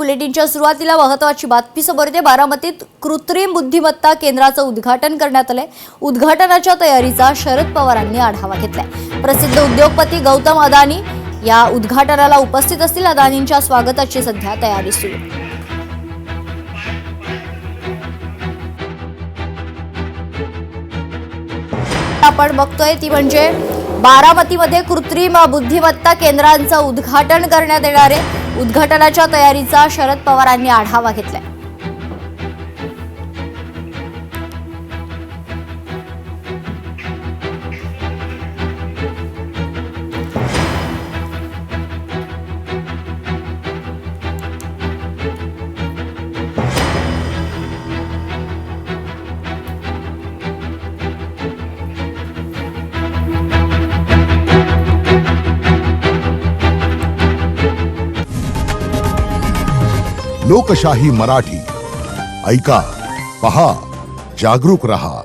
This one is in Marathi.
बुलेटिनच्या सुरुवातीला महत्त्वाची बातमी समोर येते। बारामतीत कृत्रिम बुद्धिमत्ता केंद्राचं उद्घाटन करण्यात आलंय। उद्घाटनाच्या तयारीचा शरद पवारांनी आढावा घेतलाय। प्रसिद्ध उद्योगपती गौतम अदानी या उद्घाटनाला उपस्थित असतील। अदानींच्या स्वागताची सध्या तयारी सुरू आहे। आपण बघतोय ती म्हणजे बारामतीमध्ये कृत्रिम बुद्धिमत्ता केंद्रांचं उद्घाटन करण्यात येणार आहे। उद्घाटनाच्या तयारीचा शरद पवारांनी आढावा घेतलाय। लोकशाही मराठी ऐका, पहा, जागरूक रहा।